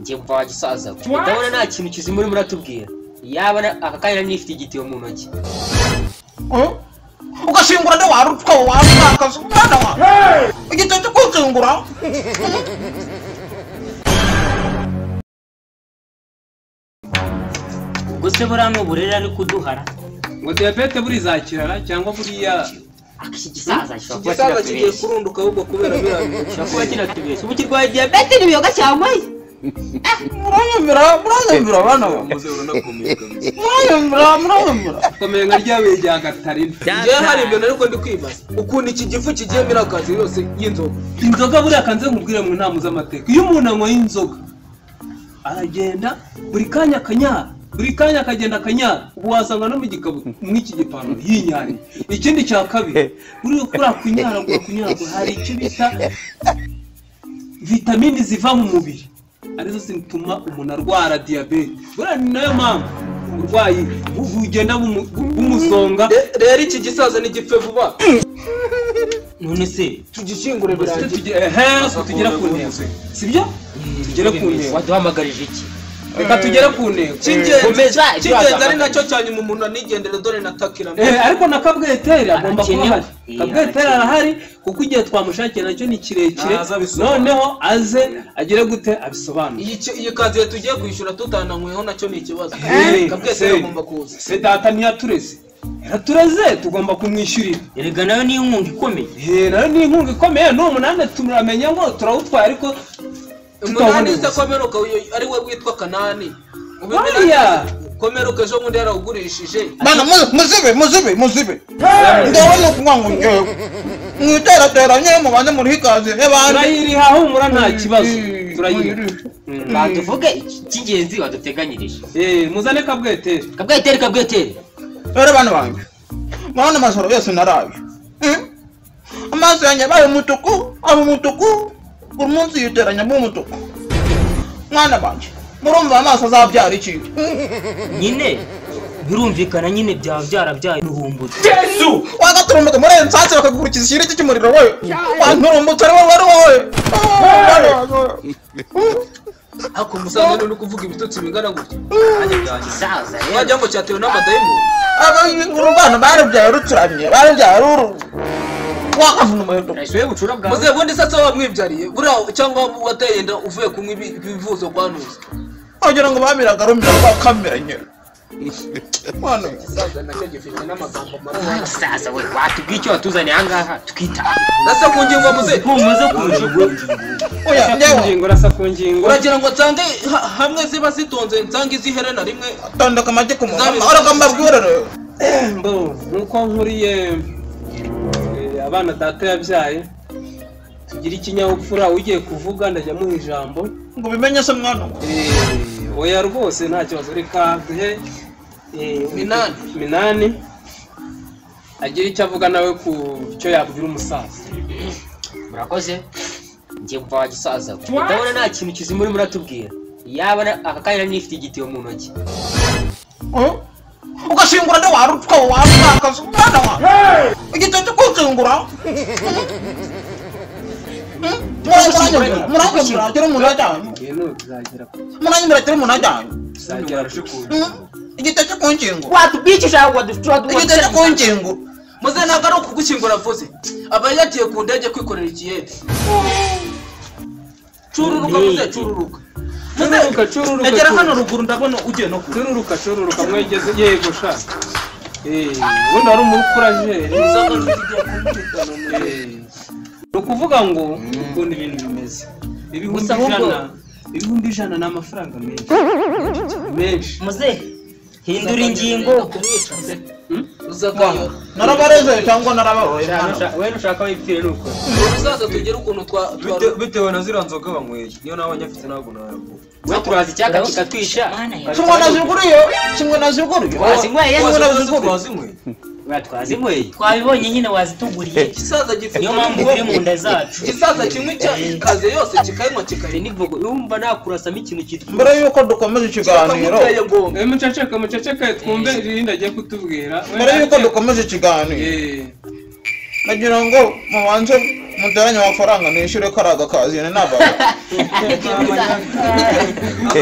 ngiye kuva wagisaza ndabona nta kintu kizimuri muratubwira yaba aka kanya nifite igitiyo mu ntoki ugashingura nde warutwa wamwakaza umwana wawe igitiyo cyo kushingura gose burano burera ni kuduhara ngo diabete buri zakirara cyangwa buriya igisaza kigiye kurunduka ahubwo kubera birabyo kuba kinatubesha ubu kirwaye diabete nibiyoga cyangwa muranyumvira bana muze uranakomeye kabisa muranyumvira komeye nka ryawe rya Gatarina je hari ibyo ariko ndi kwibaza ukuntu iki gifu kigiye mirakazi yose y'inzoga inzoga buriya kanze nkubwire mu ntamu z'amateka iyo umuntu anywa inzoga aragenda buri kanya akagenda akanyara ubu wasanga no mu gikabu mw'iki gipantaro yinyari ikindi cya kabiri buriya kuri kunyara hari icyo bita vitamini ziva mu mubiri arizo zituma umuntu arwara diabete buriya ni nayo mpamvu uburwayi bugenda bumuzonga rero iki gisaza ni gipfe vuba none se tugishingure birangiye tugera ku ntego sibyo tugere ku ntego waduhamagarije iki reka tugere ku ntego cy'ingenzi ari nacyo cyanyuma umuntu anigendere dore natakira ariko na Kabweteri agomba kuba ahari Kabweteri arahari kuko igihe twamushakiye nacyo ni kirekire noneho aze agire gute abisobanura iyi kazi tugiye kwishyura tutananyweho nacyo ni ikibazo Kabweteri agomba kuza se data ntiyatureze yaratureze tugomba kumwishyurira erega nayo ni inkunga ikomeye nayo ni inkunga ikomeye n'umunani turamenya ngo turawutwaye ariko umunani se komeruka ari we witwa Kanani ubimenya komeruka ejo bundi yarawugurishije bana muzibe ndabona kunywa ngo ngewe mwiterateranye mubanze muri hikaze y'abandi turayiriha humura nta kibazo turayiriha baduvuge icy'ingenzi waduteganyirije muzane Kabweteri rero bana banjye mwana amasoro yose naraye amaso yanjye abaye umutuku buri munsi yiteranya mu mutuku mwana banjye murumva amaso azabyara iki nyine birumvikana nyine byaba byarabyaye n'urumbutse Yesu wagaturumbuka muri ensase bakagukurikiza ikiriti cy'umuriro wowe wanturumbutse ari wowe ako musanze no kuvuga ibitutsi bingana gutya gisaza wajya ngo cyatewe n'amadayimo urubana barabyaye ruturanye ruru wakavuna umuheto nasuye bucura bwa muze bundi satsa wamwibyariye buriya cyangwa wateye inda uvuye kunywa ibivuzo kwanuza wagira ngo bamiraga rumira kwa kamera nyine mwana gisaza nacyo gifite n'amagambo marana gisaza we watubwiye icyo watuzaniye ahangaha tukita nasa ku ngingo muze oya ndewe rasa ku ngingo uragira ngo nsange hamwe ziba zitonze nsange iziherena rimwe tondeka amagi ku munwa aragambabwira rero nuko nkuriye abana data yabyaye tugira ikinyabupfura ugiye kuvuga ndajya muha ijambo ngo bimenye se mwana oya rwose nta kibazo reka duhe Minani agira icyo avuga nawe ku cyo yabwira umusaza murakoze ngiye kuva wagisaza ndabona nta kintu kizimuri muratubwira yaba aka kanya nifite igitiyo mu ntoki ugashingura nde warutwa wamwakaza umwana wawe igitiyo cyo kushingura muranyumvira kiri umuntu ajyanye muranyumvira umuntu ajyanye igitiyo cyo kunshingura watubikije ahubwo wadufite igitiyo cyo kunshingura muze ntabwo ari ukugukingura vuze aba yagiye ku ndege kwikorera ikiyede cururuka muze cururuka egera hano ruguru ndabona ugiye no cururuka mwegeze yego sha ubundi wari umukurajeri ni ukuvuga ngo ukunda ibintu bimeze ibihumbi ijana ni amafaranga menshi muze hindura ingingo uzagayo narabareze cyangwa narabaroye we nushaka wipfire nuko uzaza tugere ukuntu bitewe na zira nzoga banyweye niyo nawe nyafite ntabwo naravuga we turazi icyaka kikatwisha kimwe naziguriye twazinyweye twabibonye nyine wazituguriye gisaza gifite niyo mpamvu uri mu nda zacu gisaza kimwe ikaze yose kikayanywa nivugo yumva nakurasamo ikintu cyitwa mbere yuko dukomeza ikiganiro muceceke twumve irindi agiye kutubwira mbere yuko dukomeza ikiganiro nagira ngo mubanze muteranye amafaranga nishyure karaga kazi ne nababa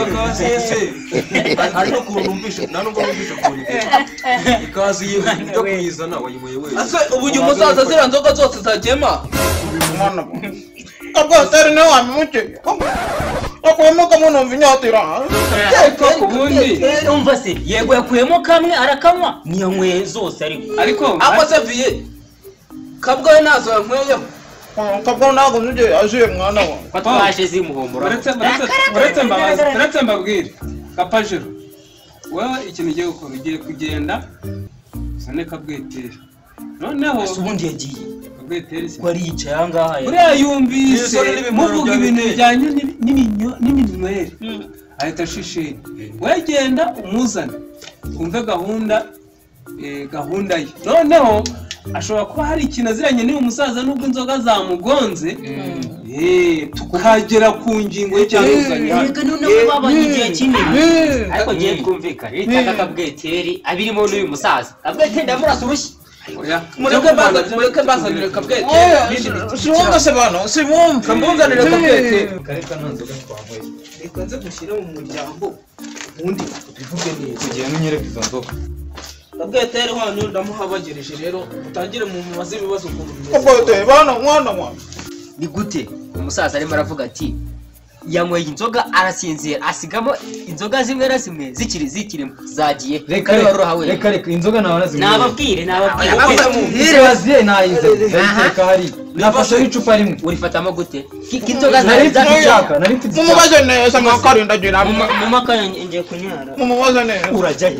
akazi ese ari no kurumvisha nanubwo numvisha kuri ikazi yo kuyizana wayimoye wese ase ubuye umusaza zira nzoga zose zagema mwana abwatari ne wamuke akuyemo kamwe numva inyatira ubundi umva se yego yakuyemo kamwe arakanywa niyanyweye zose ariko akoze viye kabwawe nazo yankweyeho kabwa nago nje aje mwana wa ko twaje zimuhomora uretse mbabwire kapajero wewe ikintu ugiye gukora ugiye kugenda usane kabweteri noneho ubundi yagiye kabweteri se wari yicaye ahangaha buriya yumvise muvuga ibintu bijyanye n'iminywere ahita ashishira wegenda umuzane wumve gahunda ye noneho ashobora kuba hari ikintu aziranye n'uyu musaza nubwo inzoga zamugonze tukagera ku ngingo y'icyanuzanye hano reka noneho babanye igihe kinini ariko ngiye twumvikana ritaka kabweteri abirimo n'uyu musaza kabweteri ndamurasa urushyi mureke bazanire kabweteri siwumva se bano siwumva mbunzanire kabweteri kareka nanzoga twamoye reka nze gushyira mu muryango ubundi tubivuge neza kugira n'unyereke izo nzoga kabweteri wanyu ndamuhabagereje rero utangire mu mubaze ibibazo ukuntu bimeze kabweteri bano mwana wa ni gute umusaza arimo aravuga ati yanyweye inzoga arasinzira asigamo inzoga zimwe na zimwe zikirimo zagiye reka inzoga nababwire waziye nayize reka hari nafashe icupa rimwe urifatamo gute inzoga nshaka nari mfite mumubaze neza nkakarindagira mu maka ngiye kunyara mumubaze neza urajya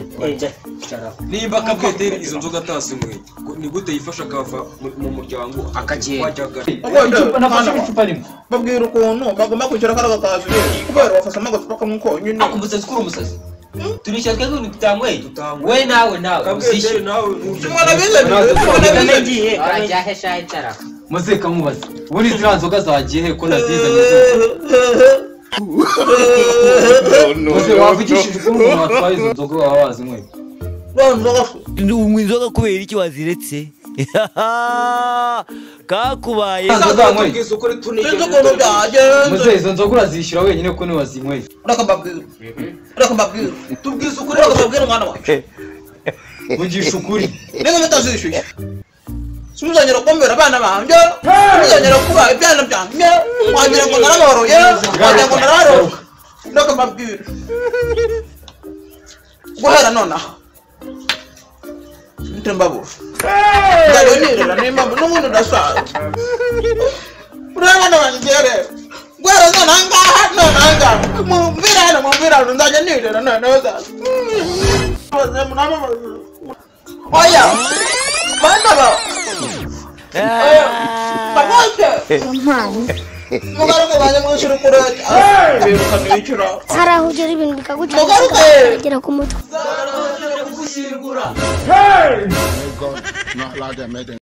nimba kabweteri izo nzoga atasinyweye ni gute yifasha akava mu muryango akagenda nafashe icupa rimwe babwira ukuntu bagomba kwishyura karaga kazi kubera bafashe agacupa kamwe konyine umusazi kuri umusazi turishyura twebwe tutanyweye we nawe kabweteri nawe mwana bize nagiye ajya he shayi cara muze kamubaza ubundi ziriya nzoga zagiye he ko nazizanye muze wavugishije ukuntu watwaye izo nzoga waba wazinyweye unywa inzoga kubera iki waziretse kakubaye muze izo nzoga urazishyura wenyine kuko niwazinyweye rakababwira tubwize ukuri rakababwira mwana wawe vugisha ukuri niba mutazishyuye simuzanyira kumbera abana banjye simuzanyira kuba ibyana byanjye wagira ngo naraboroye wagira ngo nararoka rakababwira guhera nonaha ntembabura ndabonirira n'impamvu n'ubundi udasaza urabona banjye rero guhera nonaha mumvira hano nzajya nirira noneho zaza oya bana ba bagote mugaruke banye mwishura kurete birukana yicura haraho ugera ibintu bikagucika kugera ku mutwe kugushyingura God, not like that,